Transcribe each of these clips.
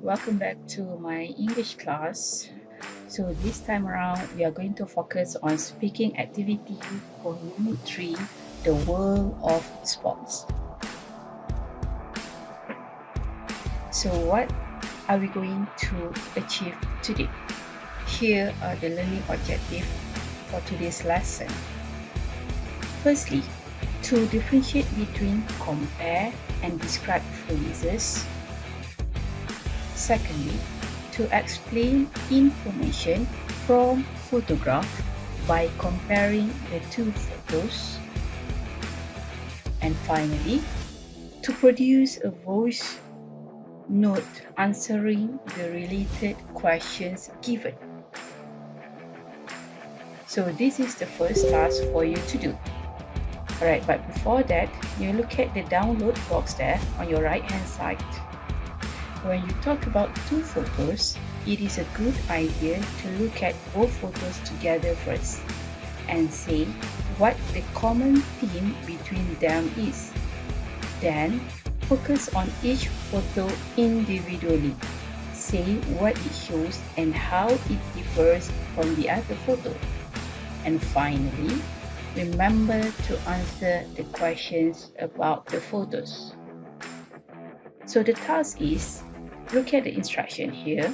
Welcome back to my English class. So this time around, we are going to focus on speaking activity for Unit 3, the world of sports. So what are we going to achieve today? Here are the learning objectives for today's lesson. Firstly, to differentiate between compare and describe phrases. Secondly, to explain information from photograph by comparing the two photos. And finally, to produce a voice note answering the related questions given. So this is the first task for you to do. Alright, but before that, you look at the download box there on your right hand side. When you talk about two photos, it is a good idea to look at both photos together first and say what the common theme between them is. Then, focus on each photo individually. Say what it shows and how it differs from the other photo. And finally, remember to answer the questions about the photos. So the task is, look at the instruction here.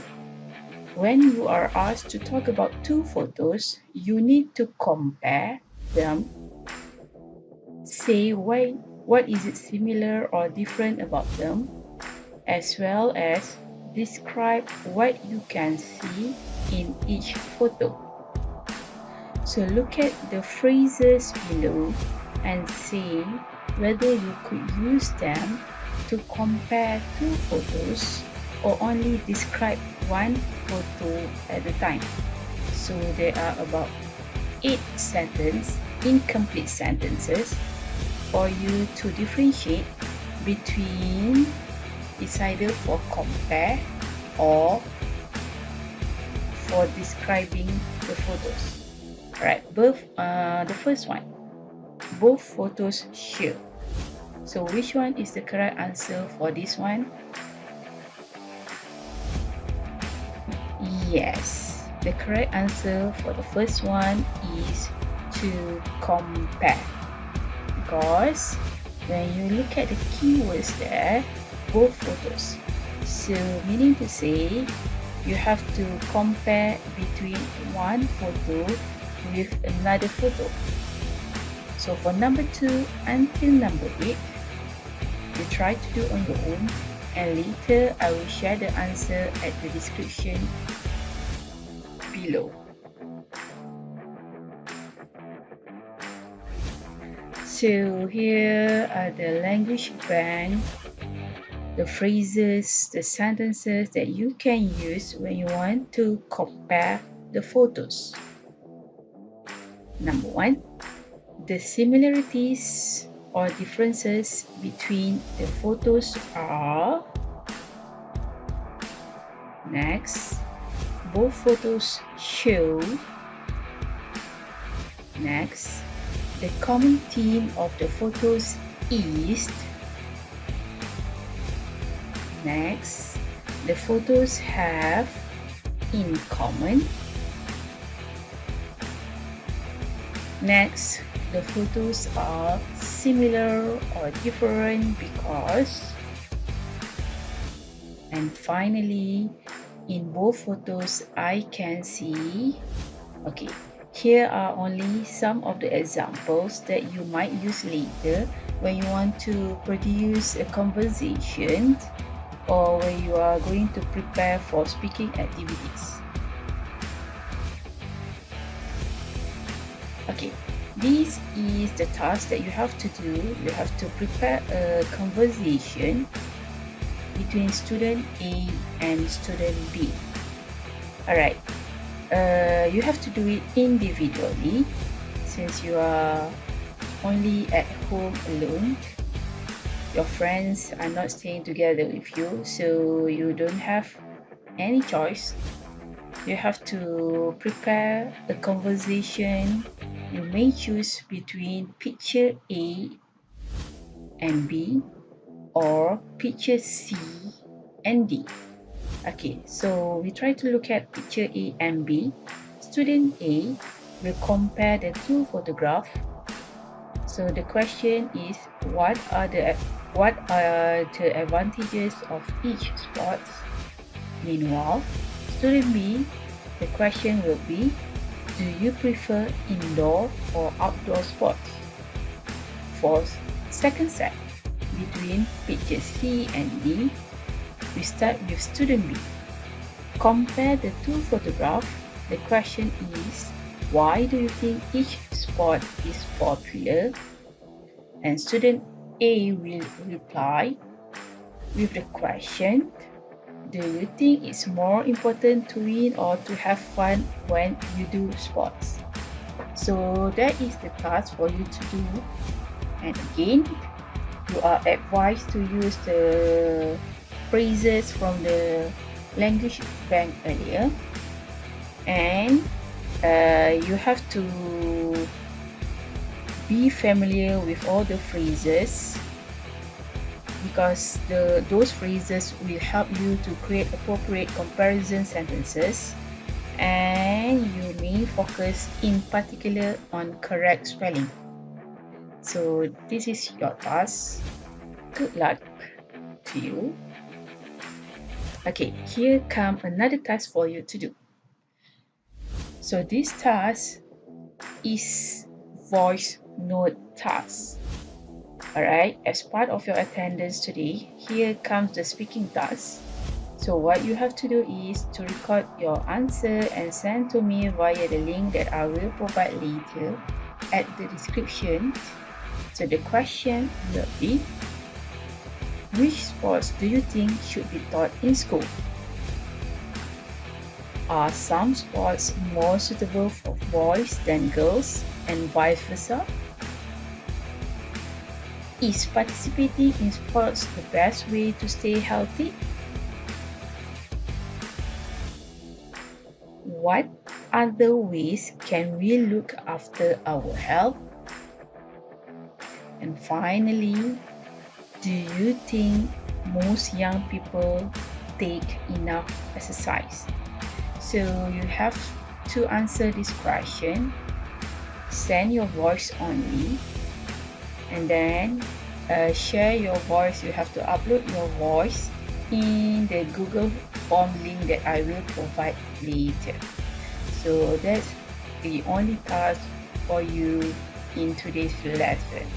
When you are asked to talk about two photos, you need to compare them. Say what is it similar or different about them, as well as describe what you can see in each photo. So look at the phrases below and say whether you could use them to compare two photos or only describe one photo at a time. So there are about 8 incomplete sentences for you to differentiate between it's either for compare or for describing the photos. Alright, the first one, both photos show. So which one is the correct answer for this one? Yes, the correct answer for the first one is to compare. Because when you look at the keywords there, both photos. So meaning to say, you have to compare between one photo with another photo. So for number 2 until number 8, you try to do on your own, and later I will share the answer at the description below. So here are the language bank, the phrases, the sentences that you can use when you want to compare the photos. Number 1, the similarities or differences between the photos are. Next, both photos show. Next, the common theme of the photos is. Next, the photos have in common. Next, the photos are similar or different because. And finally, in both photos, I can see. Okay, here are only some of the examples that you might use later when you want to produce a conversation or when you are going to prepare for speaking activities. Okay, this is the task that you have to do. You have to prepare a conversation between student A and student B. Alright, you have to do it individually since you are only at home alone. Your friends are not staying together with you, so you don't have any choice. You have to prepare a conversation. You may choose between picture A and B or picture C and D. Okay, so we try to look at picture A and B. Student A will compare the two photographs. So the question is, what are the advantages of each sport? Meanwhile, student B, the question will be, do you prefer indoor or outdoor sports? For second set, between picture C and D, we start with student B. Compare the two photographs. The question is, why do you think each sport is popular? And student A will reply with the question, do you think it's more important to win or to have fun when you do sports? So that is the task for you to do. And again, you are advised to use the phrases from the language bank earlier, and you have to be familiar with all the phrases, because those phrases will help you to create appropriate comparison sentences, and you may focus in particular on correct spelling. So this is your task. Good luck to you. Okay, here come another task for you to do. So this task is voice note task. Alright, as part of your attendance today, here comes the speaking task. So what you have to do is to record your answer and send to me via the link that I will provide later at the description. So the question will be, which sports do you think should be taught in school? Are some sports more suitable for boys than girls, and vice versa? Is participating in sports the best way to stay healthy? What other ways can we look after our health? And finally, do you think most young people take enough exercise? So you have to answer this question. Send your voice only, and then share your voice. You have to upload your voice in the Google form link that I will provide later. So that's the only task for you in today's lesson.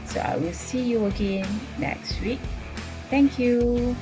So I will see you again next week. Thank you.